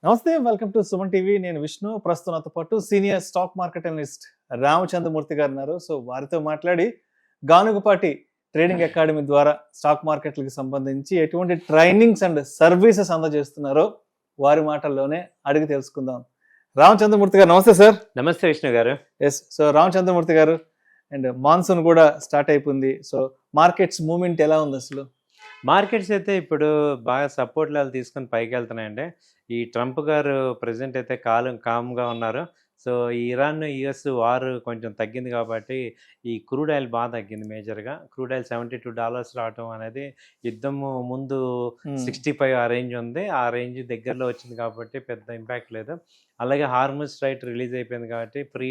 నమస్తే, welcome to Suman TV. నేను విష్ణు. ప్రస్తుతం నాతో పాటు senior stock market analyst Ramachandramurthy గారు ఉన్నారు. సో వారితో మాట్లాడి గానుగపాటి ట్రేడింగ్ అకాడమీ ద్వారా స్టాక్ మార్కెట్లకు సంబంధించి ఎటువంటి ట్రైనింగ్స్ అండ్ సర్వీసెస్ అందజేస్తున్నారో వారి మాటల్లోనే అడిగి తెలుసుకుందాం. రామచంద్రమూర్తి గారు నమస్తే సార్. నమస్తే విష్ణు గారు. ఎస్, సో రామచంద్రమూర్తి గారు, అండ్ మాన్సూన్ కూడా స్టార్ట్ అయిపోయింది. సో మార్కెట్స్ మూవ్మెంట్ ఎలా ఉంది అసలు? మార్కెట్స్ అయితే ఇప్పుడు బాగా సపోర్ట్ లెవెల్ తీసుకొని పైకి వెళ్తున్నాయండి. ఈ ట్రంప్ గారు ప్రెసిడెంట్ అయితే కామ్గా ఉన్నారు. సో ఈ ఇరాన్ యుఎస్ వార్ కొంచెం తగ్గింది కాబట్టి ఈ క్రూడ్ ఆయిల్ బాగా తగ్గింది. మేజర్గా క్రూడ్ ఆయిల్ $72 రావటం అనేది యుద్ధము ముందు 65 ఆ రేంజ్ ఉంది. ఆ రేంజ్ దగ్గరలో వచ్చింది కాబట్టి పెద్ద ఇంపాక్ట్ లేదు. అలాగే హార్మస్ స్ట్రైట్ రిలీజ్ అయిపోయింది కాబట్టి ఫ్రీ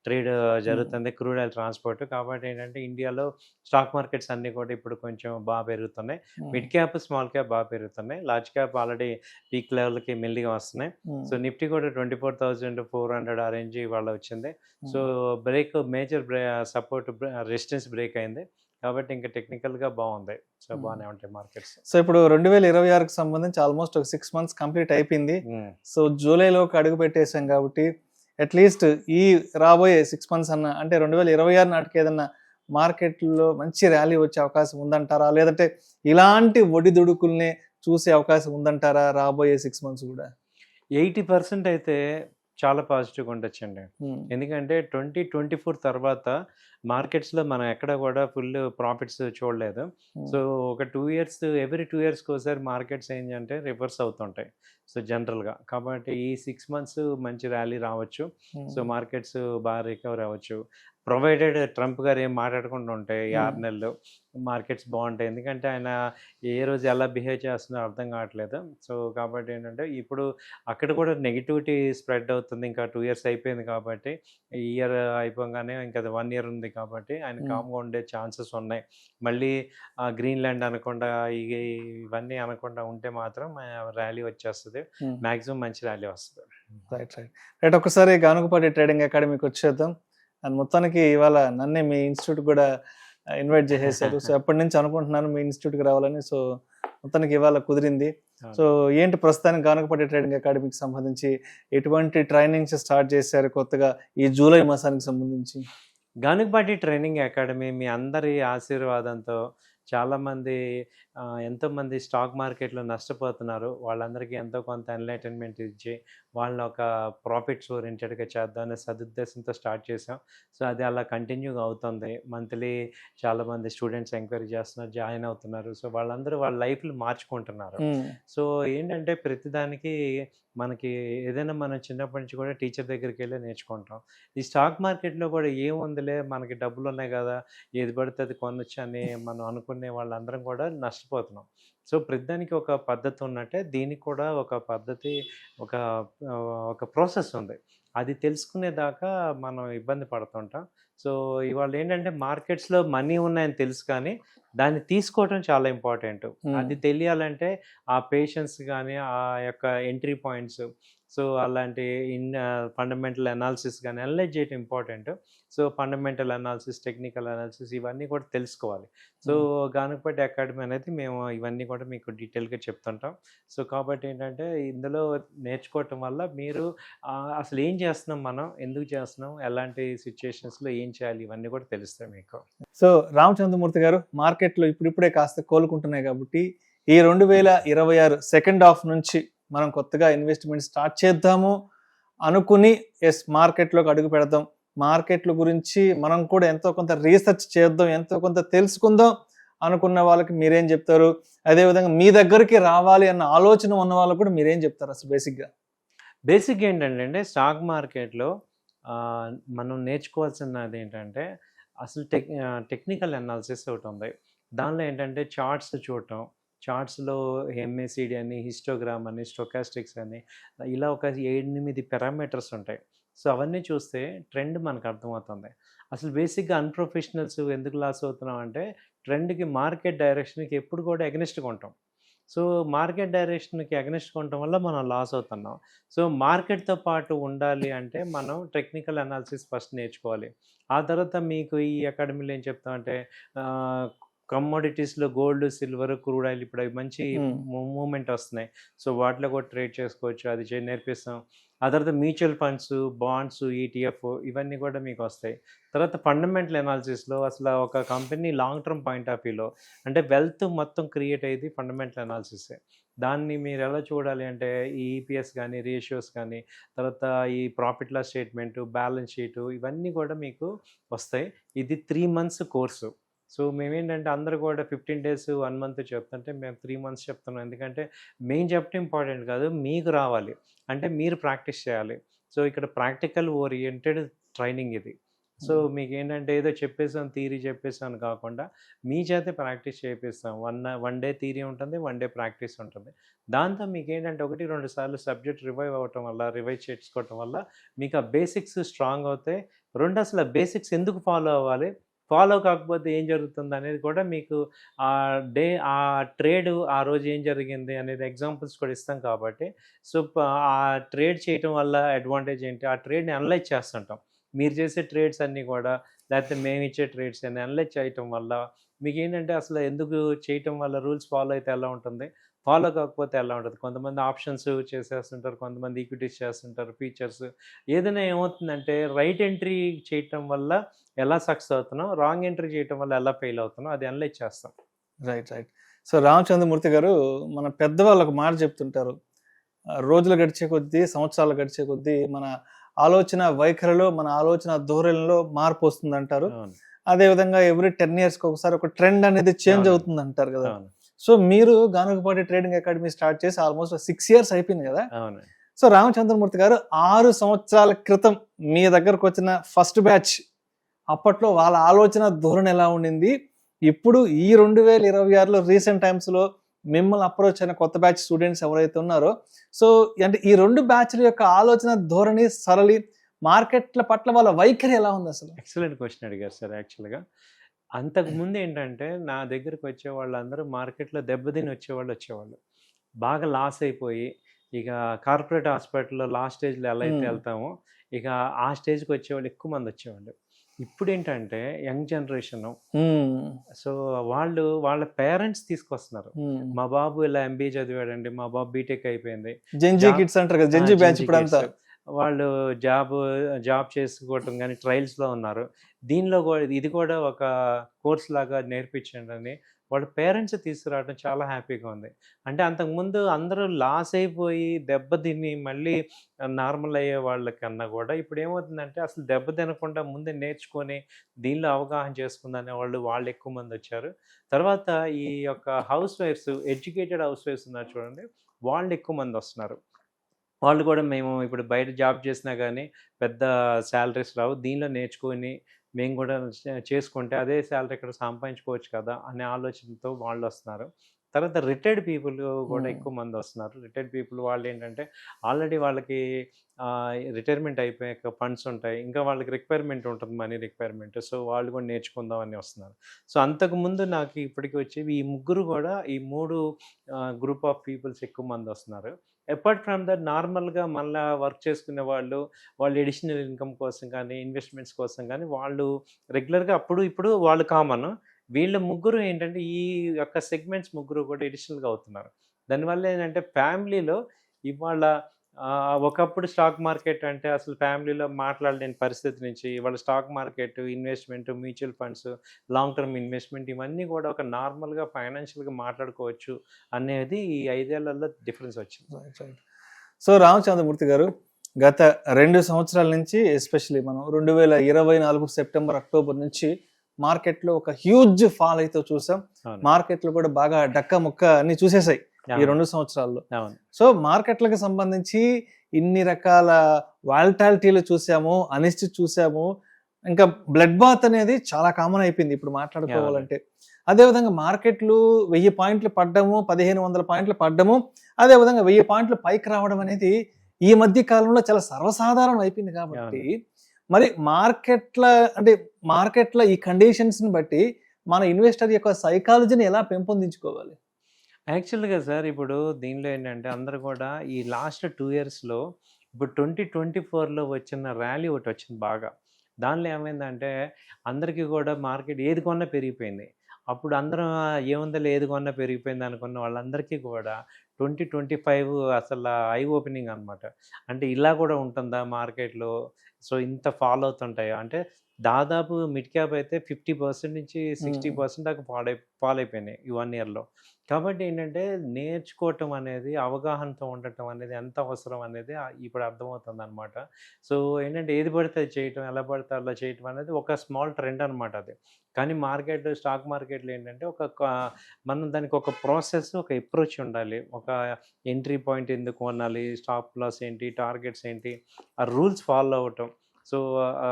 ట్రేడ్ జరుగుతుంది క్రూడ్ ఆయిల్ ట్రాన్స్పోర్ట్. కాబట్టి ఏంటంటే ఇండియాలో స్టాక్ మార్కెట్స్ అన్నీ కూడా ఇప్పుడు కొంచెం బాగా పెరుగుతున్నాయి. మిడ్ క్యాప్ స్మాల్ క్యాప్ బాగా పెరుగుతున్నాయి. లార్జ్ క్యాప్ ఆల్రెడీ పీక్ లెవెల్కి మెల్లిగా వస్తున్నాయి. సో నిఫ్టీ కూడా 24,400 ఆ రేంజ్ ఇవాళ వచ్చింది. So major support resistance break అయింది కాబట్టి ఇంకా టెక్నికల్గా బాగుంది. సో బాగానే ఉంటాయి మార్కెట్స్. సో ఇప్పుడు 2026కి సంబంధించి ఆల్మోస్ట్ ఒక 6 months కంప్లీట్ అయిపోయింది. సో జూలైలోకి అడుగు పెట్టేశాం కాబట్టి అట్లీస్ట్ ఈ రాబోయే 6 months అన్న, అంటే 2026 నాటికి ఏదన్నా మార్కెట్లో మంచి ర్యాలీ వచ్చే అవకాశం ఉందంటారా, లేదంటే ఇలాంటి ఒడిదుడుకుల్ని చూసే అవకాశం ఉందంటారా రాబోయే 6 months కూడా? 80% అయితే చాలా పాజిటివ్గా ఉండొచ్చండి. ఎందుకంటే 2024 తర్వాత మార్కెట్స్లో మనం ఎక్కడ కూడా ఫుల్ ప్రాఫిట్స్ చూడలేదు. సో ఒక 2 years ఎవ్రీ 2 yearsకి ఒకసారి మార్కెట్స్ ఏంటంటే రివర్స్ అవుతుంటాయి. సో జనరల్గా కాబట్టి ఈ 6 months మంచి ర్యాలీ రావచ్చు. సో మార్కెట్స్ బాగా రికవర్ అవ్వచ్చు, ప్రొవైడెడ్ ట్రంప్ గారు ఏం మాట్లాడకుండా ఉంటాయి. ఈ 6 నెలలు మార్కెట్స్ బాగుంటాయి. ఎందుకంటే ఆయన ఏ రోజు ఎలా బిహేవ్ చేస్తున్నారో అర్థం కావట్లేదు. సో కాబట్టి ఏంటంటే ఇప్పుడు అక్కడ కూడా నెగిటివిటీ స్ప్రెడ్ అవుతుంది. ఇంకా 2 years అయిపోయింది కాబట్టి ఈ ఇయర్ అయిపోగానే ఇంకా 1 year ఉంది కాబట్టి ఆయన కామ్గా ఉండే ఛాన్సెస్ ఉన్నాయి. మళ్ళీ గ్రీన్లాండ్ అనకుండా ఇవన్నీ అనకుండా ఉంటే మాత్రం ర్యాలీ వచ్చేస్తుంది. మ్యాక్సిమం మంచి ర్యాలీ వస్తుంది. రైట్, ఒకసారి గానుగపాటి ట్రేడింగ్ అకాడమీకి వచ్చేద్దాం. అండ్ మొత్తానికి ఇవాళ నన్నే మీ ఇన్స్టిట్యూట్ కూడా ఇన్వైట్ చేసేసారు. సో ఎప్పటి నుంచి అనుకుంటున్నాను మీ ఇన్స్టిట్యూట్కి రావాలని. సో మొత్తానికి ఇవాళ కుదిరింది. సో ఏంటి ప్రస్తుతానికి గానుగపాటి ట్రేడింగ్ అకాడమీకి సంబంధించి ఎటువంటి ట్రైనింగ్స్ స్టార్ట్ చేశారు కొత్తగా ఈ జూలై మాసానికి సంబంధించి? గానుగపాటి ట్రైనింగ్ అకాడమీ మీ అందరి ఆశీర్వాదంతో చాలామంది ఎంతోమంది స్టాక్ మార్కెట్లో నష్టపోతున్నారు. వాళ్ళందరికీ ఎంతో కొంత ఎన్లైటన్మెంట్ ఇచ్చి వాళ్ళని ఒక ప్రాఫిట్స్ ఓరియంటెడ్గా చేద్దామనే సదుద్దేశంతో స్టార్ట్ చేసాం. సో అది అలా కంటిన్యూగా అవుతుంది. మంత్లీ చాలామంది స్టూడెంట్స్ ఎంక్వైరీ చేస్తున్నారు, జాయిన్ అవుతున్నారు. సో వాళ్ళందరూ వాళ్ళ లైఫ్లు మార్చుకుంటున్నారు. సో ఏంటంటే ప్రతిదానికి మనకి ఏదైనా మనం చిన్నప్పటి నుంచి కూడా టీచర్ దగ్గరికి వెళ్ళి నేర్చుకుంటాం. ఈ స్టాక్ మార్కెట్లో కూడా ఏముందిలే మనకి డబ్బులు ఉన్నాయి కదా, ఏది పడితే అది కొనొచ్చు అని మనం అనుకునే వాళ్ళందరం కూడా నష్టపోతున్నాం. సో ప్రతిదానికి ఒక పద్ధతి ఉన్నట్టే దీనికి కూడా ఒక పద్ధతి, ఒక ఒక ప్రాసెస్ ఉంది. అది తెలుసుకునేదాకా మనం ఇబ్బంది పడుతుంటాం. సో ఇవాళ ఏంటంటే మార్కెట్స్లో మనీ ఉన్నాయని తెలుసు కానీ దాన్ని తీసుకోవటం చాలా ఇంపార్టెంట్. అది తెలియాలంటే ఆ పేషెన్స్ కానీ ఆ యొక్క ఎంట్రీ పాయింట్స్, సో అలాంటి ఫండమెంటల్ అనాలిసిస్ కానీ అనలైజ్ చేయటం important. So fundamental analysis, technical analysis ఇవన్నీ కూడా తెలుసుకోవాలి. సో గానుగపాటి అకాడమీ అనేది మేము ఇవన్నీ కూడా మీకు డీటెయిల్గా చెప్తుంటాం. సో కాబట్టి ఏంటంటే ఇందులో నేర్చుకోవటం వల్ల మీరు అసలు ఏం చేస్తున్నాం, మనం ఎందుకు చేస్తున్నాం, ఎలాంటి సిచ్యుయేషన్స్లో ఏం చేయాలి, ఇవన్నీ కూడా తెలుస్తాయి మీకు. సో రామచంద్రమూర్తి గారు, మార్కెట్లో ఇప్పుడిప్పుడే కాస్త కోలుకుంటున్నాయి కాబట్టి ఈ 2026 సెకండ్ హాఫ్ నుంచి మనం కొత్తగా ఇన్వెస్ట్మెంట్ స్టార్ట్ చేద్దాము అనుకుని మార్కెట్లోకి అడుగు పెడదాం, మార్కెట్ల గురించి మనం కూడా ఎంతో కొంత రీసెర్చ్ చేద్దాం, ఎంతో కొంత తెలుసుకుందాం అనుకున్న వాళ్ళకి మీరేం చెప్తారు? అదేవిధంగా మీ దగ్గరికి రావాలి అన్న ఆలోచన ఉన్న వాళ్ళకి కూడా మీరేం చెప్తారు? అసలు బేసిక్ ఏంటంటే స్టాక్ మార్కెట్లో మనం నేర్చుకోవాల్సినది ఏంటంటే అసలు టెక్నికల్ అనాలిసిస్ ఒకటి ఉంది. దానిలో ఏంటంటే చార్ట్స్ చూడటం, చార్ట్స్లో ఎంఏసిడి అని, హిస్టోగ్రామ్ అని, స్టోకాస్టిక్స్ అని, ఇలా ఒక 8 పారామీటర్స్ ఉంటాయి. సో అవన్నీ చూస్తే ట్రెండ్ మనకు అర్థమవుతుంది. అసలు బేసిక్గా అన్ప్రొఫెషనల్స్ ఎందుకు లాస్ అవుతున్నాం అంటే ట్రెండ్కి, మార్కెట్ డైరెక్షన్కి ఎప్పుడు కూడా ఎగనెస్ట్గా ఉంటాం. సో మార్కెట్ డైరెక్షన్కి అగెనిస్ట్గా ఉండటం వల్ల మనం లాస్ అవుతున్నాం. సో మార్కెట్తో పాటు ఉండాలి అంటే మనం టెక్నికల్ అనాలిసిస్ ఫస్ట్ నేర్చుకోవాలి. ఆ తర్వాత మీకు ఈ అకాడమీలో ఏం చెప్తామంటే కమోడిటీస్లో గోల్డ్, సిల్వర్, క్రూడ్ ఆయిల్ ఇప్పుడు అవి మంచి ఉమ్, మూవ్మెంట్ వస్తున్నాయి. సో వాటిలో కూడా ట్రేడ్ చేసుకోవచ్చు, అది నేర్పిస్తాం. ఆ తర్వాత మ్యూచువల్ ఫండ్స్, బాండ్స్, ఈటీఎఫ్ ఇవన్నీ కూడా మీకు వస్తాయి. తర్వాత ఫండమెంటల్ అనాలిసిస్లో అసలు ఒక company long term point of వ్యూలో అంటే వెల్త్ మొత్తం క్రియేట్ అయ్యేది ఫండమెంటల్ అనాలిసిసే. దాన్ని మీరు ఎలా చూడాలి అంటే ఈ ఈపీఎస్ కానీ, రేషియోస్ కానీ, తర్వాత ఈ profit loss statement, balance sheet ఇవన్నీ కూడా మీకు వస్తాయి. ఇది 3 మంత్స్ కోర్సు. సో మేమేంటంటే అందరూ కూడా 15 డేస్, 1 మంత్ చెప్తుంటే మేము 3 మంత్స్ చెప్తున్నాం. ఎందుకంటే మేము చెప్పడం ఇంపార్టెంట్ కాదు, మీకు రావాలి. అంటే మీరు ప్రాక్టీస్ చేయాలి. సో ఇక్కడ ప్రాక్టికల్ ఓరియంటెడ్ ట్రైనింగ్ ఇది. సో మీకేంటంటే ఏదో చెప్పేసాం, థియరీ చెప్పేసాను కాకుండా మీ చేతే ప్రాక్టీస్ చేపిస్తాం. వన్ డే థియరీ ఉంటుంది, 1 డే ప్రాక్టీస్ ఉంటుంది. దాంతో మీకేంటంటే 1, 2 సార్లు సబ్జెక్ట్ రివైజ్ చేసుకోవటం వల్ల మీకు ఆ బేసిక్స్ స్ట్రాంగ్ అవుతాయి. 2 అసలు ఆ బేసిక్స్ ఎందుకు ఫాలో అవ్వాలి, ఫాలో కాకపోతే ఏం జరుగుతుందనేది కూడా మీకు ఆ ట్రేడ్ ఆ రోజు ఏం జరిగింది అనేది ఎగ్జాంపుల్స్ కూడా ఇస్తాం కాబట్టి, సో ఆ ట్రేడ్ చేయటం వల్ల అడ్వాంటేజ్ ఏంటి, ఆ ట్రేడ్‌ని అనలైజ్ చేస్తుంటాం. మీరు చేసే ట్రేడ్స్ అన్నీ కూడా లేకపోతే మేమిచ్చే ట్రేడ్స్ అన్ని అనలైజ్ చేయటం వల్ల మీకేంటంటే అసలు ఎందుకు చేయటం వల్ల రూల్స్ ఫాలో అయితే ఎలా ఉంటుంది, ఫాలో కాకపోతే ఎలా ఉంటుంది. కొంతమంది ఆప్షన్స్ చేసేస్తుంటారు, కొంతమంది ఈక్విటీస్ చేస్తుంటారు, ఫీచర్స్. ఏదైనా ఏమవుతుందంటే రైట్ ఎంట్రీ చేయటం వల్ల ఎలా సక్సెస్ అవుతున్నాం, రాంగ్ ఎంట్రీ చేయటం వల్ల ఎలా ఫెయిల్ అవుతున్నాం అది అనలైజ్ చేస్తాం. Right right. సో రామచంద్రమూర్తి గారు, మన పెద్దవాళ్ళు ఒక మాట చెప్తుంటారు, రోజులు గడిచే కొద్దీ, సంవత్సరాలు గడిచే కొద్దీ మన ఆలోచన వైఖరిలో, మన ఆలోచన ధోరణిలో మార్పు వస్తుంది అంటారు. అవును, అదేవిధంగా ఎవ్రీ 10 yearsకి ఒకసారి ఒక ట్రెండ్ అనేది చేంజ్ అవునండి. అవుతుంది అంటారు కదా. అవును, సో మీరు గానుగపాటి ట్రేడింగ్ అకాడమీ స్టార్ట్ చేసి ఆల్మోస్ట్ 6 years అయిపోయింది కదా. అవును. సో రామచంద్రమూర్తి గారు 6 సంవత్సరాల క్రితం మీ దగ్గరకు వచ్చిన ఫస్ట్ బ్యాచ్, అప్పట్లో వాళ్ళ ఆలోచన ధోరణి ఎలా ఉండింది, ఇప్పుడు ఈ 2026లో రీసెంట్ టైమ్స్లో మిమ్మల్ని అప్రోచ్ అయిన కొత్త బ్యాచ్ స్టూడెంట్స్ ఎవరైతే ఉన్నారో, సో అంటే ఈ 2 బ్యాచ్ల యొక్క ఆలోచన ధోరణి, సరళి, మార్కెట్ల పట్ల వాళ్ళ వైఖరి ఎలా ఉంది అసలు? ఎక్సలెంట్ క్వశ్చన్ అడిగారు సార్. యాక్చువల్గా అంతకుముందు ఏంటంటే నా దగ్గరికి వచ్చే వాళ్ళందరూ మార్కెట్లో దెబ్బతిని వచ్చేవాళ్ళు బాగా లాస్ అయిపోయి, ఇక కార్పొరేట్ హాస్పిటల్లో లాస్ట్ స్టేజ్లో ఎలా అయితే వెళ్తామో ఇక ఆ స్టేజ్కి వచ్చేవాళ్ళు ఎక్కువ మంది వచ్చేవాళ్ళు. ఇప్పుడు ఏంటంటే యంగ్ జనరేషన్, సో వాళ్ళ పేరెంట్స్ తీసుకొస్తున్నారు. మా బాబు ఇలా ఎంబీఏ చదివాడండి, మా బాబు బీటెక్ అయిపోయింది, జెన్జీ కిడ్స్ అంటారు కదా, జెన్జీ బ్యాచ్ ఇప్పుడు అంతా వాళ్ళు జాబ్ చేసుకోవటం కానీ ట్రయల్స్లో ఉన్నారు. దీనిలో కూడా ఇది కూడా ఒక కోర్స్ లాగా నేర్పించండి అని వాళ్ళ పేరెంట్స్ తీసుకురావడం చాలా హ్యాపీగా ఉంది. అంటే అంతకుముందు అందరూ లాస్ అయిపోయి దెబ్బతిని మళ్ళీ నార్మల్ అయ్యే వాళ్ళకన్నా కూడా ఇప్పుడు ఏమవుతుందంటే అసలు దెబ్బ తినకుండా ముందే నేర్చుకొని దీనిలో అవగాహన చేసుకుందనే వాళ్ళు ఎక్కువ మంది వచ్చారు. తర్వాత ఈ యొక్క హౌస్ వైఫ్స్, ఎడ్యుకేటెడ్ హౌస్ వైఫ్స్ ఉన్నారు చూడండి, వాళ్ళు ఎక్కువ మంది వస్తున్నారు. వాళ్ళు కూడా మేము ఇప్పుడు బయట జాబ్ చేసినా కానీ పెద్ద శాలరీస్ రావు, దీనిలో నేర్చుకొని మేము కూడా చేసుకుంటే అదే శాలరీ ఇక్కడ సంపాదించుకోవచ్చు కదా అనే ఆలోచనతో వాళ్ళు వస్తున్నారు. తర్వాత రిటైర్డ్ పీపుల్ కూడా ఎక్కువ మంది వస్తున్నారు. రిటైర్డ్ పీపుల్ వాళ్ళు ఏంటంటే ఆల్రెడీ వాళ్ళకి రిటైర్మెంట్ అయిపోయాక ఫండ్స్ ఉంటాయి, ఇంకా వాళ్ళకి రిక్వైర్మెంట్ ఉంటుంది, మనీ రిక్వైర్మెంట్. సో వాళ్ళు కూడా నేర్చుకుందామని వస్తున్నారు. సో అంతకుముందు నాకు ఇప్పటికి వచ్చేవి ఈ ముగ్గురు కూడా, ఈ 3 గ్రూప్ ఆఫ్ పీపుల్స్ ఎక్కువ మంది వస్తున్నారు. అపార్ట్ ఫ్రమ్ దట్ నార్మల్గా మళ్ళీ వర్క్ చేసుకునే వాళ్ళు ఎడిషనల్ ఇన్కమ్ కోసం కానీ, ఇన్వెస్ట్మెంట్స్ కోసం కానీ వాళ్ళు రెగ్యులర్గా ఇప్పుడు వాళ్ళు కామన్. వీళ్ళ ముగ్గురు ఏంటంటే ఈ యొక్క సెగ్మెంట్స్ ముగ్గురు కూడా ఎడిషనల్గా అవుతున్నారు. దానివల్ల ఏంటంటే ఫ్యామిలీలో ఇవాళ ఒకప్పుడు స్టాక్ మార్కెట్ అంటే అసలు ఫ్యామిలీలో మాట్లాడలేని పరిస్థితి నుంచి ఇవాళ stock market, investment, mutual funds, long term investment ఇవన్నీ కూడా ఒక నార్మల్గా ఫైనాన్షియల్గా మాట్లాడుకోవచ్చు అనేది ఈ 5 ఏళ్లలో డిఫరెన్స్ వచ్చింది. సో రామచంద్రమూర్తి గారు, గత 2 సంవత్సరాల నుంచి ఎస్పెషల్లీ మనం 2024 సెప్టెంబర్, అక్టోబర్ నుంచి మార్కెట్లో ఒక హ్యూజ్ ఫాల్ అయితే చూసాం. మార్కెట్లు కూడా బాగా డక్క ముక్క అన్ని చూసేసాయి ఈ 2 సంవత్సరాల్లో. సో మార్కెట్లకు సంబంధించి ఇన్ని రకాల వాలటాలిటీలు చూసాము, అనిశ్చితి చూసాము, ఇంకా బ్లడ్ బాత్ అనేది చాలా కామన్ అయిపోయింది ఇప్పుడు మాట్లాడుకోవాలంటే. అదేవిధంగా మార్కెట్లు 1000 పాయింట్లు పడ్డము, 1500 పాయింట్లు పడ్డము, అదేవిధంగా 1000 పాయింట్లు పైకి రావడం అనేది ఈ మధ్య కాలంలో చాలా సర్వసాధారణం అయిపోయింది. కాబట్టి మరి మార్కెట్ల ఈ కండిషన్స్ని బట్టి మన ఇన్వెస్టర్ యొక్క సైకాలజీని ఎలా పెంపొందించుకోవాలి? యాక్చువల్గా సార్ ఇప్పుడు దీనిలో ఏంటంటే అందరూ కూడా ఈ లాస్ట్ 2 ఇయర్స్లో ఇప్పుడు 2024లో వచ్చిన ర్యాలీ ఒకటి వచ్చింది బాగా. దానిలో ఏమైందంటే అందరికీ కూడా మార్కెట్ ఏది కొన్నా పెరిగిపోయింది. అప్పుడు అందరం ఏముందిలే ఏది కొన్నా పెరిగిపోయింది అనుకున్న వాళ్ళందరికీ కూడా 2025 అసలు ఐ ఓపెనింగ్ అనమాట. అంటే ఇలా కూడా ఉంటుందా మార్కెట్‌లో? సో, ఇంత ఫాల్ అవుతుంటాయా? అంటే దాదాపు మిడ్ క్యాప్ అయితే 50% నుంచి 60% దాకా ఫాల్ అయిపోయినాయి ఈ 1 ఇయర్‌లో. కాబట్టి ఏంటంటే నేర్చుకోవటం అనేది, అవగాహనతో ఉండటం అనేది ఎంత అవసరం అనేది ఇప్పుడు అర్థమవుతుందనమాట. సో, ఏంటంటే ఏది పడితే అది చేయటం, ఎలా పడితే అలా చేయటం అనేది ఒక స్మాల్ ట్రెండ్ అనమాట అది. కానీ స్టాక్ మార్కెట్‌లో ఏంటంటే మనం దానికి ఒక ప్రాసెస్, ఒక అప్రోచ్ ఉండాలి. ఒక ఎంట్రీ పాయింట్ ఎందుకు కొనాలి, స్టాప్ లాస్ ఏంటి, టార్గెట్స్ ఏంటి, ఆ రూల్స్ ఫాలో అవ్వటం. సో,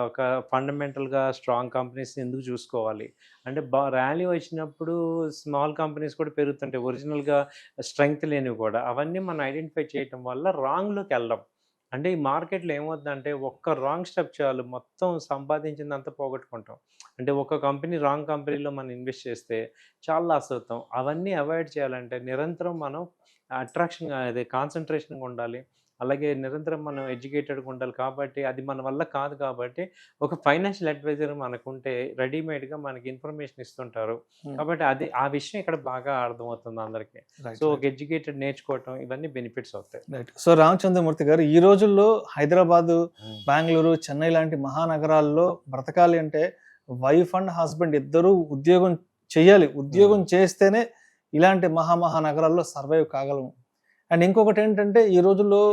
ఒక ఫండమెంటల్‌గా స్ట్రాంగ్ కంపెనీస్‌ని ఎందుకు చూసుకోవాలి. అంటే ర్యాలీ వచ్చినప్పుడు స్మాల్ కంపెనీస్ కూడా పెరుగుతుంటాయి. ఒరిజినల్‌గా స్ట్రెంగ్త్ లేనివి కూడా. అవన్నీ మనం ఐడెంటిఫై చేయటం వల్ల రాంగ్‌లోకెళ్ళం. అంటే ఈ మార్కెట్‌లో ఏమవుద్దంటే ఒక్క రాంగ్ స్టెప్ చాలు మొత్తం సంపాదించిందంతా పోగొట్టుకుంటాం. అంటే ఒక రాంగ్ కంపెనీలో మనం ఇన్వెస్ట్ చేస్తే చాలా లాస్ అవుతాం. అవన్నీ అవాయిడ్ చేయాలంటే నిరంతరం మనం కాన్సంట్రేషన్‌గా ఉండాలి. అలాగే నిరంతరం మనం ఎడ్యుకేటెడ్‌గా ఉండాలి కాబట్టి అది మన వల్ల కాదు కాబట్టి ఒక ఫైనాన్షియల్ అడ్వైజర్ మనకుంటే రెడీమేడ్‌గా మనకి ఇన్ఫర్మేషన్ ఇస్తుంటారు. కాబట్టి ఆ విషయం ఇక్కడ బాగా అర్థమవుతుంది అందరికి. సో, ఒక ఎడ్యుకేటెడ్ నేర్చుకోవటం ఇవన్నీ బెనిఫిట్స్ అవుతాయి. రైట్. సో, రామచంద్రమూర్తి గారు ఈ రోజుల్లో హైదరాబాదు, బెంగుళూరు, చెన్నై లాంటి మహానగరాల్లో బ్రతకాలి అంటే వైఫ్ అండ్ హస్బెండ్ ఇద్దరూ ఉద్యోగం చేయాలి. ఉద్యోగం చేస్తేనే ఇలాంటి మహానగరాల్లో సర్వైవ్ కాగలము. అండ్ ఇంకొకటి ఏంటంటే ఈ రోజుల్లో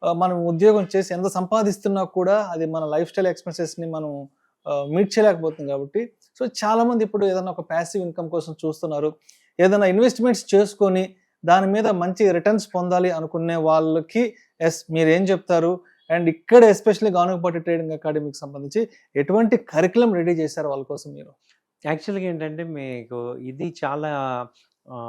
మనం ఉద్యోగం చేసి ఎంత సంపాదిస్తున్నా కూడా అది మన లైఫ్ స్టైల్ ఎక్స్‌పెన్సెస్‌ని మనం మీట్ చేయలేకపోతుంది కాబట్టి సో, చాలామంది ఇప్పుడు ఏదైనా ఒక ప్యాసివ్ ఇన్‌కమ్ కోసం చూస్తున్నారు. ఏదైనా ఇన్వెస్ట్‌మెంట్స్ చేసుకొని దాని మీద మంచి రిటర్న్స్ పొందాలి అనుకునే వాళ్ళకి మీరేం చెప్తారు? అండ్ ఇక్కడ ఎస్పెషల్లీ గానుగపాటి ట్రేడింగ్ అకాడమీకి సంబంధించి ఎటువంటి కరిక్యులమ్ రెడీ చేశారు వాళ్ళ కోసం మీరు? యాక్చువల్‌గా ఏంటంటే మీకు ఇది చాలా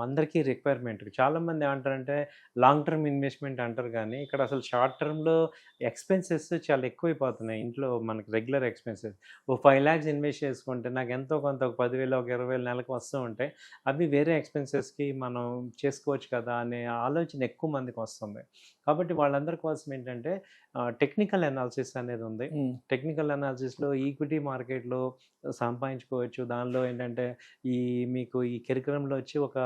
అందరికీ రిక్వైర్మెంట్. చాలామంది ఏమంటారంటే లాంగ్ టర్మ్ ఇన్వెస్ట్‌మెంట్ అంటారు గానీ, ఇక్కడ అసలు షార్ట్ టర్మ్‌లో ఎక్స్‌పెన్సెస్ చాలా ఎక్కువైపోతున్నాయి. ఇంట్లో మనకి రెగ్యులర్ ఎక్స్‌పెన్సెస్. ఓ 5,00,000 ఇన్వెస్ట్ చేసుకుంటే నాకు ఎంతో కొంత ఒక 10,000, ఒక 20,000 నెలకు వస్తూ ఉంటాయి. అవి వేరే ఎక్స్‌పెన్సెస్‌కి మనం చేసుకోవచ్చు కదా! అనే ఆలోచన ఎక్కువ మందికి వస్తుంది. కాబట్టి వాళ్ళందరి కోసం ఏంటంటే టెక్నికల్ అనాలిసిస్ అనేది ఉంది. టెక్నికల్ అనాలిసిస్‌లో ఈక్విటీ మార్కెట్‌లో సంపాదించుకోవచ్చు. దానిలో ఏంటంటే మీకు ఈ కరిక్యులంలో వచ్చి ఒక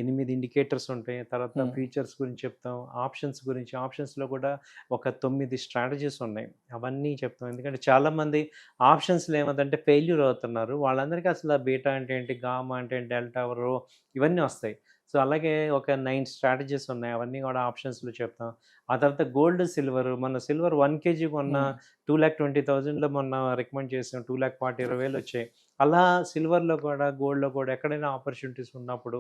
8 ఇండికేటర్స్ ఉంటాయి. తర్వాత ఫీచర్స్ గురించి చెప్తాం. ఆప్షన్స్‌లో కూడా ఒక 9 స్ట్రాటజీస్ ఉన్నాయి. అవన్నీ చెప్తాం. ఎందుకంటే చాలామంది ఆప్షన్స్‌లో ఏమవుతుందంటే ఫెయిల్యూర్ అవుతున్నారు. వాళ్ళందరికీ అసలు బీటా అంటే ఏంటి, గామా అంటే ఏంటి, డెల్టా, రో ఇవన్నీ వస్తాయి. సో, అలాగే ఒక 9 స్ట్రాటజీస్ ఉన్నాయి. అవన్నీ కూడా ఆప్షన్స్‌లో చెప్తాం. ఆ తర్వాత గోల్డ్, సిల్వర్. మొన్న సిల్వర్ 1 కేజీ కొన్న 2,20,000లో మొన్న రికమెండ్ చేసాం. 2,40,20,000 వచ్చాయి. అలా సిల్వర్‌లో కూడా, గోల్డ్‌లో కూడా ఎక్కడైనా ఆపర్చునిటీస్ ఉన్నప్పుడు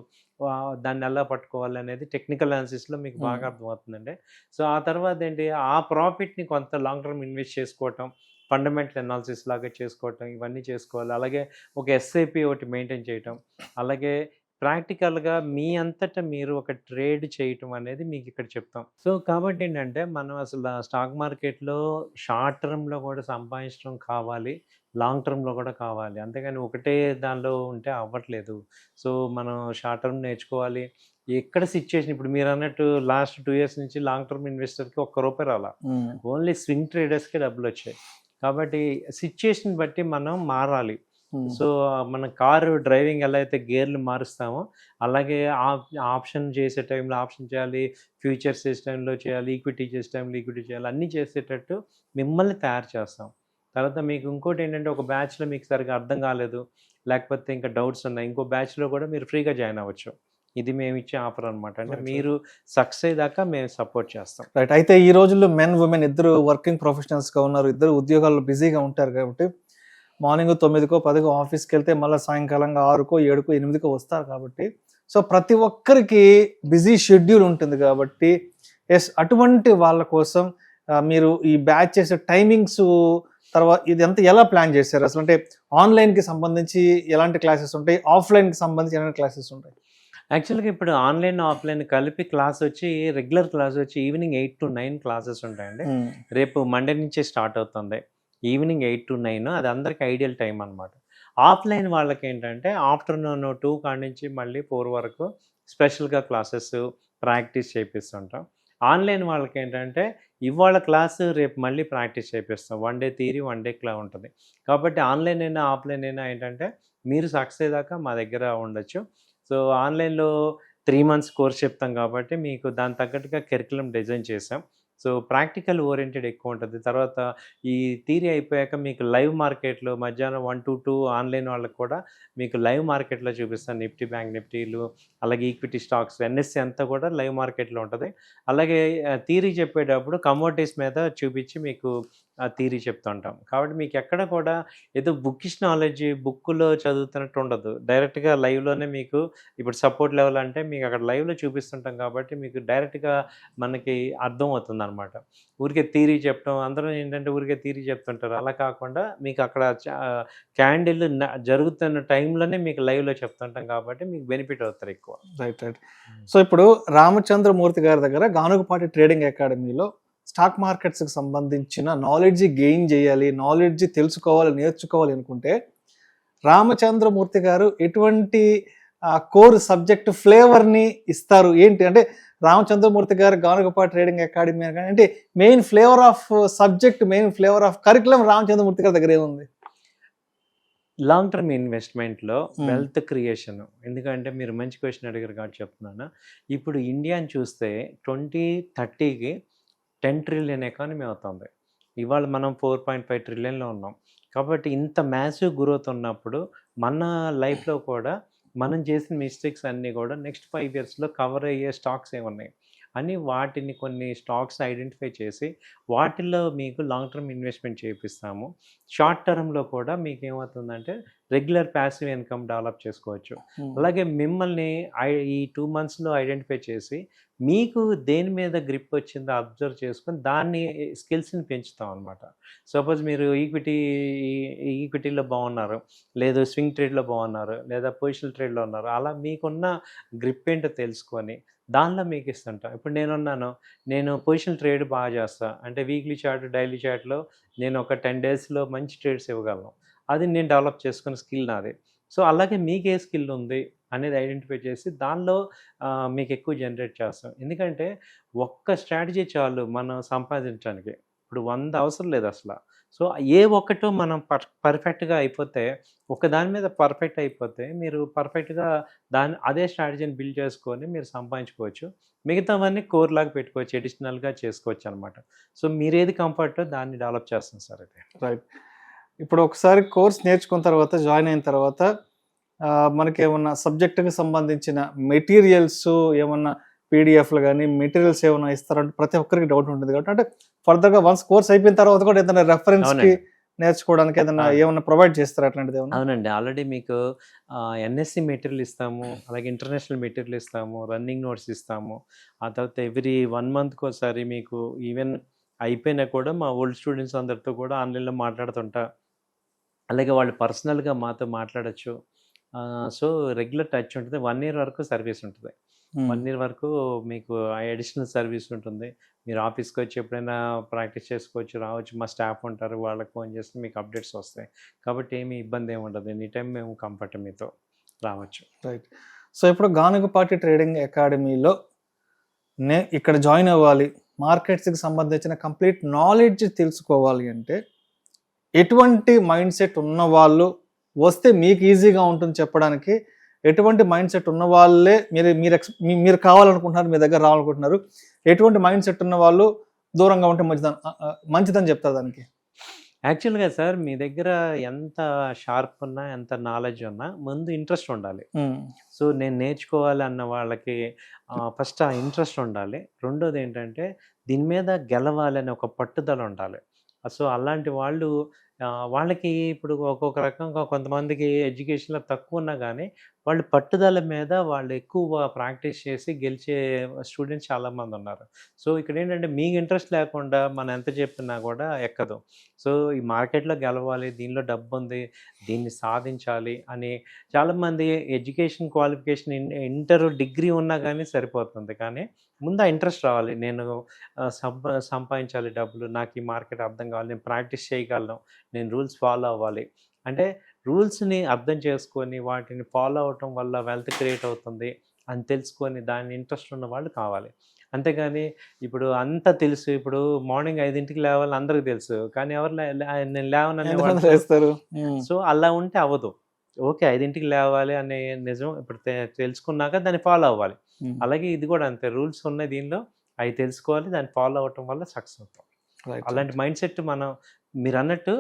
దాన్ని ఎలా పట్టుకోవాలి అనేది టెక్నికల్ అనాలిసిస్‌లో మీకు బాగా అర్థమవుతుందండి. సో, ఆ తర్వాత ఏంటి ఆ ప్రాఫిట్‌ని కొంత లాంగ్ టర్మ్ ఇన్వెస్ట్ చేసుకోవటం, ఫండమెంటల్ అనాలిసిస్ లాగా చేసుకోవటం ఇవన్నీ చేసుకోవాలి. అలాగే ఒక ఎస్ఐపి ఒకటి మెయింటైన్ చేయటం. అలాగే ప్రాక్టికల్‌గా మీ అంతట మీరు ఒక ట్రేడ్ చేయటం అనేది మీకిక్కడ చెప్తాం. సో, కాబట్టి ఏంటంటే మనం అసలు స్టాక్ మార్కెట్‌లో షార్ట్ టర్మ్‌లో కూడా సంపాదించడం కావాలి. లాంగ్ టర్మ్‌లో కూడా కావాలి. అంతేగాని ఒకటే దానిలో ఉంటే అవ్వట్లేదు. సో, మనం షార్ట్ టర్మ్ నేర్చుకోవాలి. ఎక్కడ సిట్యుయేషన్ ఇప్పుడు మీరన్నట్టు లాస్ట్ 2 ఇయర్స్ నుంచి లాంగ్ టర్మ్ ఇన్వెస్టర్‌కి ఒక్క రూపాయి రాలా. ఓన్లీ స్వింగ్ ట్రేడర్స్‌కే డబ్బులొచ్చాయి. కాబట్టి సిట్యుయేషన్ బట్టి మనం మారాలి. సో, మన కారు డ్రైవింగ్ ఎలా అయితే గేర్లు మారుస్తామో, అలాగే ఆప్షన్ చేసే టైంలో ఆప్షన్ చేయాలి, ఫ్యూచర్స్ చేసే టైంలో చేయాలి, ఈక్విటీ చేసే టైంలో ఈక్విటీ చేయాలి. అన్నీ చేసేటట్టు మిమ్మల్ని తయారు చేస్తాం. తర్వాత మీకు ఇంకోటేంటంటే ఒక బ్యాచ్‌లో మీకు సరిగ్గా అర్థం కాలేదు, లేకపోతే ఇంకా డౌట్స్ ఉన్నాయి. ఇంకో బ్యాచ్‌లో కూడా మీరు ఫ్రీగా జాయిన్ అవ్వచ్చు. ఇది మేమిచ్చే ఆఫర్ అనమాట. అంటే మీరు సక్సెస్ అయ్యేదాకా మేము సపోర్ట్ చేస్తాం. రైట్. అయితే ఈ రోజుల్లో మెన్, ఉమెన్ ఇద్దరు వర్కింగ్ ప్రొఫెషనల్స్‌గా ఉన్నారు. ఇద్దరు ఉద్యోగాల్లో బిజీగా ఉంటారు కాబట్టి మార్నింగ్ 9కో, 10కో ఆఫీస్‌కెళ్తే మళ్ళీ సాయంకాలంగా 6కో, 7కో, 8కో వస్తారు కాబట్టి సో, ప్రతి ఒక్కరికి బిజీ షెడ్యూల్ ఉంటుంది కాబట్టి అటువంటి వాళ్ళ కోసం మీరు ఈ బ్యాచ్ చేసే టైమింగ్స్ తర్వాత ఇదంతా ఎలా ప్లాన్ చేశారు అసలు? అంటే ఆన్లైన్‌కి సంబంధించి ఎలాంటి క్లాసెస్ ఉంటాయి? ఆఫ్‌లైన్‌కి సంబంధించి ఎలాంటి క్లాసెస్ ఉంటాయి? యాక్చువల్‌గా ఇప్పుడు ఆన్‌లైన్, ఆఫ్‌లైన్ కలిపి రెగ్యులర్ క్లాస్ వచ్చి ఈవినింగ్ 8-9 క్లాసెస్ ఉంటాయండి. రేపు మండే నుంచే స్టార్ట్ అవుతుంది. ఈవినింగ్ 8-9 అది అందరికి ఐడియల్ టైం అనమాట. ఆఫ్‌లైన్ వాళ్ళకేంటంటే ఆఫ్టర్‌నూన్ 2 కాడ నుంచి మళ్ళీ 4 వరకు స్పెషల్‌గా క్లాసెస్ ప్రాక్టీస్ చేపిస్తుంటాం. ఆన్లైన్ వాళ్ళకి ఏంటంటే ఇవాళ క్లాసు రేపు మళ్ళీ ప్రాక్టీస్ చేపిస్తాం. One day theory, one day ఉంటుంది. కాబట్టి ఆన్లైన్ అయినా, ఆఫ్‌లైన్ అయినా ఏంటంటే మీరు సక్సెస్ అయ్యేదాకా మా దగ్గర ఉండొచ్చు. సో, ఆన్లైన్‌లో 3 మంత్స్ కోర్స్ చెప్తాం కాబట్టి మీకు దానికి తగ్గట్టుగా కరిక్యులమ్ డిజైన్ చేసాం. సో, ప్రాక్టికల్ ఓరియెంటెడ్ ఎక్కువ ఉంటది. తర్వాత ఈ థియరీ అయిపోయాక మీకు లైవ్ మార్కెట్‌లో మధ్యాహ్నం 1-2 ఆన్లైన్ వాళ్ళకి కూడా మీకు లైవ్ మార్కెట్‌లో చూపిస్తాను. నిఫ్టీ, బ్యాంక్ నిఫ్టీలు, అలాగే ఈక్విటీ స్టాక్స్, ఎన్ఎస్‌సి అంతా కూడా లైవ్ మార్కెట్‌లో ఉంటది. అలాగే థియరీ చెప్పేటప్పుడు కమోడిటీస్ మీద చూపించి మీకు థియరీ చెప్తూ ఉంటాం. కాబట్టి మీకు ఎక్కడ కూడా ఏదో బుక్కిష్ నాలెడ్జ్ బుక్కులో చదువుతున్నట్టు ఉండదు. డైరెక్ట్‌గా లైవ్‌లోనే మీకు ఇప్పుడు సపోర్ట్ లెవెల్ అంటే మీకు అక్కడ లైవ్‌లో చూపిస్తుంటాం కాబట్టి మీకు డైరెక్ట్‌గా మనకి అర్థమవుతుందనమాట. ఊరికే థియరీ చెప్పడం అందరూ ఏంటంటే ఊరికే థియరీ చెప్తుంటారు. అలా కాకుండా మీకు అక్కడ క్యాండిల్ జరుగుతున్న టైంలోనే మీకు లైవ్‌లో చెప్తుంటాం కాబట్టి మీకు బెనిఫిట్ అవుతారు ఎక్కువ. రైట్. సో, ఇప్పుడు రామచంద్రమూర్తి గారి దగ్గర గానుగపాటి ట్రేడింగ్ అకాడమీలో స్టాక్ మార్కెట్స్‌కి సంబంధించిన నాలెడ్జ్ గెయిన్ చేయాలి, నాలెడ్జ్ తెలుసుకోవాలి, నేర్చుకోవాలి అనుకుంటే రామచంద్రమూర్తి గారు ఎటువంటి కోర్ సబ్జెక్ట్ ఫ్లేవర్‌ని ఇస్తారు? ఏంటి అంటే రామచంద్రమూర్తి గారు గానుగపాటి ట్రేడింగ్ అకాడమీ అంటే main flavour of subject, main flavour of curriculum Ramachandramurthy గారి దగ్గర ఏముంది? లాంగ్ టర్మ్ ఇన్వెస్ట్‌మెంట్‌లో హ్మ్. Wealth creation. ఎందుకంటే మీరు మంచి క్వెషన్ అడిగారు కాబట్టి చెప్తున్నాను. ఇప్పుడు ఇండియాని చూస్తే 2030కి 10 ట్రిలియన్ ఎకానమీ అవుతుంది. ఇవాళ మనం 4.5 ట్రిలియన్‌లో ఉన్నాం. కాబట్టి ఇంత మ్యాసివ్ గ్రోత్ ఉన్నప్పుడు మన లైఫ్‌లో కూడా మనం చేసిన మిస్టేక్స్ అన్నీ కూడా నెక్స్ట్ 5 ఇయర్స్‌లో కవర్ అయ్యే స్టాక్స్ ఏమున్నాయి అని వాటిని కొన్ని స్టాక్స్ ఐడెంటిఫై చేసి వాటిల్లో మీకు లాంగ్ టర్మ్ ఇన్వెస్ట్‌మెంట్ చేపిస్తాము. షార్ట్ టర్మ్‌లో కూడా మీకేమవుతుందంటే రెగ్యులర్ ప్యాసివ్ ఇన్‌కమ్ డెవలప్ చేసుకోవచ్చు. అలాగే మిమ్మల్ని ఈ 2 మంత్స్‌లో ఐడెంటిఫై చేసి మీకు దేని మీద గ్రిప్ వచ్చిందో అబ్జర్వ్ చేసుకొని దాన్ని స్కిల్స్‌ని పెంచుతాం అనమాట. సపోజ్ మీరు ఈక్విటీలో బాగున్నారు, లేదు స్వింగ్ ట్రేడ్‌లో బాగున్నారు, లేదా పొజిషనల్ ట్రేడ్‌లో ఉన్నారు. అలా మీకున్న గ్రిప్ ఏంటో తెలుసుకొని దానిలో మీకు ఇస్తుంటాం. ఇప్పుడు నేనున్నాను, నేను పొజిషనల్ ట్రేడ్ బాగా చేస్తా. అంటే వీక్లీ చార్ట్, డైలీ చార్ట్‌లో నేను ఒక 10 డేస్‌లో మంచి ట్రేడ్స్ ఇవ్వగలను. అది నేను డెవలప్ చేసుకున్న స్కిల్ నాది. సో, అలాగే మీకే స్కిల్ ఉంది అనేది ఐడెంటిఫై చేసి దానిలో మీకు ఎక్కువ జనరేట్ చేస్తాం. ఎందుకంటే ఒక్క స్ట్రాటజీ చాలు మనం సంపాదించడానికి. ఇప్పుడు 100 అవసరం లేదసల. సో, ఏ ఒక్కటో మనం పర్ఫెక్ట్‌గా అయిపోతే, ఒక దాని మీద పర్ఫెక్ట్ అయిపోతే మీరు పర్ఫెక్ట్‌గా అదే స్ట్రాటజీని బిల్డ్ చేసుకొని మీరు సంపాదించుకోవచ్చు. మిగతావన్నీ కోర్ లాగా పెట్టుకోవచ్చు. అడిషనల్‌గా చేసుకోవచ్చనమాట. సో, మీరేది కంఫర్టో దాన్ని డెవలప్ చేస్తాం సార్ అయితే. రైట్. ఇప్పుడు ఒకసారి కోర్స్ నేర్చుకున్న తర్వాత, జాయిన్ అయిన తర్వాత మనకేమన్నా సబ్జెక్ట్‌కి సంబంధించిన మెటీరియల్స్ ఏమన్నా పీడిఎఫ్‌లు గానీ, మెటీరియల్స్ ఏమన్నా ఇస్తారంటే ప్రతి ఒక్కరికి డౌట్ ఉంటుంది కాబట్టి, అంటే ఫర్దర్‌గా వన్స్ కోర్స్ అయిపోయిన తర్వాత కూడా ఏదైనా రెఫరెన్స్‌కి అవునండి. నేర్చుకోవడానికి ఏదన్నా అవును. ఏమన్నా ప్రొవైడ్ చేస్తారా అట్లాంటిదేమన్నా? అవునండి. ఆల్రెడీ మీకు ఎన్ఎస్‌సి మెటీరియల్ ఇస్తాము. అలాగే ఇంటర్నేషనల్ మెటీరియల్ ఇస్తాము. రన్నింగ్ నోట్స్ ఇస్తాము. ఆ తర్వాత ఎవ్రీ 1 మంత్‌కోసారి మీకు ఈవెన్ అయిపోయినా కూడా మా ఓల్డ్ స్టూడెంట్స్ అందరితో కూడా ఆన్‌లైన్‌లో మాట్లాడుతుంటా. అలాగే వాళ్ళు పర్సనల్‌గా మాతో మాట్లాడొచ్చు. సో, రెగ్యులర్ టచ్ ఉంటది. 1 ఇయర్ వరకు సర్వీస్ ఉంటది. హ్మ్. 1 ఇయర్ వరకు మీకు అడిషనల్ సర్వీస్ ఉంటుంది. మీరు ఆఫీస్‌కొచ్చి ఎప్పుడైనా ప్రాక్టీస్ చేసుకోవచ్చు, రావచ్చు. మా స్టాఫ్ ఉంటారు. వాళ్ళకి ఫోన్ చేస్తే మీకు అప్డేట్స్ వస్తాయి. కాబట్టి ఏమి ఇబ్బంది ఏమి ఉండదు. ఎనీ టైమ్ మేము కంఫర్ట్ మీతో రావచ్చు. రైట్. సో, ఇప్పుడు గానుగపాటి ట్రేడింగ్ అకాడమీలో ఇక్కడ జాయిన్ అవ్వాలి, మార్కెట్స్‌కి సంబంధించిన కంప్లీట్ నాలెడ్జ్ తెలుసుకోవాలి అంటే, ఎటువంటి మైండ్ సెట్ ఉన్నవాళ్ళు వస్తే మీకు ఈజీగా ఉంటుంది చెప్పడానికి? ఎటువంటి మైండ్ సెట్ ఉన్న వాళ్ళే మీరు కావాలనుకుంటున్నారు, మీ దగ్గర రావాలనుకుంటున్నారు? ఎటువంటి మైండ్ సెట్ ఉన్న వాళ్ళు దూరంగా ఉంటే మంచిదని చెప్తారు దానికి? యాక్చువల్‌గా సార్ మీ దగ్గర ఎంత షార్ప్ ఉన్నా, ఎంత నాలెడ్జ్ ఉన్నా ముందు ఇంట్రెస్ట్ ఉండాలి. సో, నేను నేర్చుకోవాలి అన్న వాళ్ళకి ఫస్ట్ ఆ ఇంట్రెస్ట్ ఉండాలి. రెండోదేంటంటే దీని మీద గెలవాలని ఒక పట్టుదల ఉండాలి. సో, అలాంటి వాళ్ళు వాళ్ళకి ఇప్పుడు ఒక్కొక్క రకంగా కొంతమందికి ఎడ్యుకేషన్‌లో తక్కువున్నా గానీ, వాళ్ళు పట్టుదల మీద వాళ్ళు ఎక్కువ ప్రాక్టీస్ చేసి గెలిచే స్టూడెంట్స్ చాలామందున్నారు. సో, ఇక్కడేంటంటే మీకు ఇంట్రెస్ట్ లేకుండా మనం ఎంత చెప్పినా కూడా ఎక్కదు. సో, ఈ మార్కెట్‌లో గెలవాలి, దీనిలో డబ్బుంది, దీన్ని సాధించాలి అని చాలామంది ఎడ్యుకేషన్ క్వాలిఫికేషన్ ఇంటర్, డిగ్రీ ఉన్నా గానీ సరిపోతుంది. కానీ ముందు ఆ ఇంట్రెస్ట్ రావాలి. నేను సంపాదించాలి డబ్బులు, నాకు ఈ మార్కెట్ అర్థం కావాలి, నేను ప్రాక్టీస్ చేయగలను, నేను రూల్స్ ఫాలో అవ్వాలి. అంటే రూల్స్‌ని అర్థం చేసుకొని వాటిని ఫాలో అవ్వటం వల్ల వెల్త్ క్రియేట్ అవుతుంది అని తెలుసుకొని దాని ఇంట్రెస్ట్ ఉన్న వాళ్ళు కావాలి. అంతేగాని ఇప్పుడు అంతా తెలుసు. ఇప్పుడు మార్నింగ్ 5కి లేవాలని అందరికి తెలుసు. కానీ ఎవరు నేను లేవననే ఎంతమంది వాళ్ళు. చేస్తారు? సో, అలా ఉంటే అవ్వదు. ఓకే. 5కి లేవాలి అనే నిజం ఇప్పుడు తెలుసుకున్నాక దాన్ని ఫాలో అవ్వాలి. అలాగే ఇది కూడా అంతే. రూల్స్ ఉన్నాయి దీనిలో. అవి తెలుసుకోవాలి. దాన్ని ఫాలో అవ్వటం వల్ల సక్సెస్ అవుతాం. అలాంటి మైండ్ సెట్ మనం మీరన్నట్టు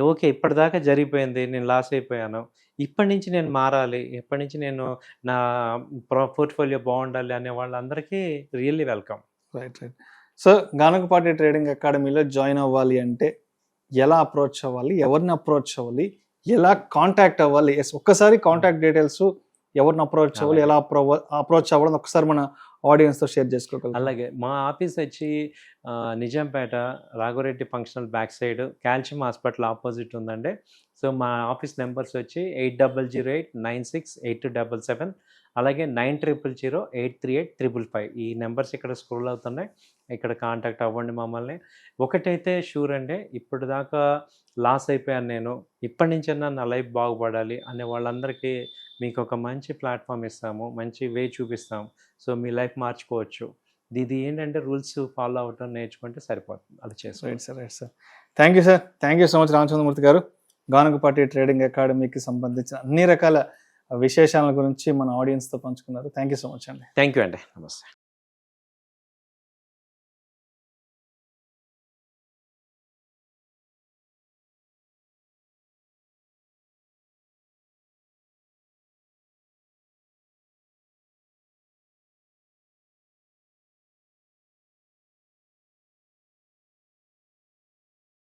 ఓకే. ఇప్పటిదాకా జరిగిపోయింది. నేను లాస్ అయిపోయాను. ఇప్పటి నుంచి నేను మారాలి. ఇప్పటి నుంచి నేను నా పోర్ట్‌ఫోలియో బాగుండాలి అనే వాళ్ళందరికీ really welcome. Right. So, Ganakapati trading అకాడమీలో జాయిన్ అవ్వాలి అంటే ఎలా అప్రోచ్ అవ్వాలి? ఎవరిని అప్రోచ్ అవ్వాలి? ఎలా కాంటాక్ట్ అవ్వాలి? ఒక్కసారి కాంటాక్ట్ డీటెయిల్స్ ఎవరిని అప్రోచ్ అవ్వాలి, ఎలా అప్రోచ్ అవ్వడం ఒకసారి మన ఆడియన్స్తో షేర్ చేసుకోగలరు? అలాగే మా ఆఫీస్ వచ్చి Nizampet Raghavareddy functional back side calcium hospital opposite ఉందండి. సో మా ఆఫీస్ నెంబర్స్ వచ్చి 8008968277, అలాగే 9000838555. ఈ నెంబర్స్ ఇక్కడ స్క్రోల్ అవుతున్నాయి. ఇక్కడ కాంటాక్ట్ అవ్వండి మమ్మల్ని. ఒకటైతే షూర్ అండి, ఇప్పుడు దాకా లాస్ అయిపోయాను నేను, ఇప్పటి నుంచైనా నా లైఫ్ బాగుపడాలి అనే వాళ్ళందరికీ మీకు ఒక మంచి ప్లాట్ఫామ్ ఇస్తాము, మంచి వే చూపిస్తాము. సో మీ లైఫ్ మార్చుకోవచ్చు. ఇది ఏంటంటే రూల్స్ ఫాలో అవ్వటం నేర్చుకుంటే సరిపోతుంది. అలా చేసుకోండి. Right sir. Thank you sir. Thank you so much Ramachandramurthy గారు. గానకపాటి ట్రేడింగ్ అకాడమీకి సంబంధించిన అన్ని రకాల విశేషాల గురించి మన ఆడియన్స్తో పంచుకున్నారు. థ్యాంక్ యూ సో మచ్ అండి. థ్యాంక్ యూ అండి. నమస్తే.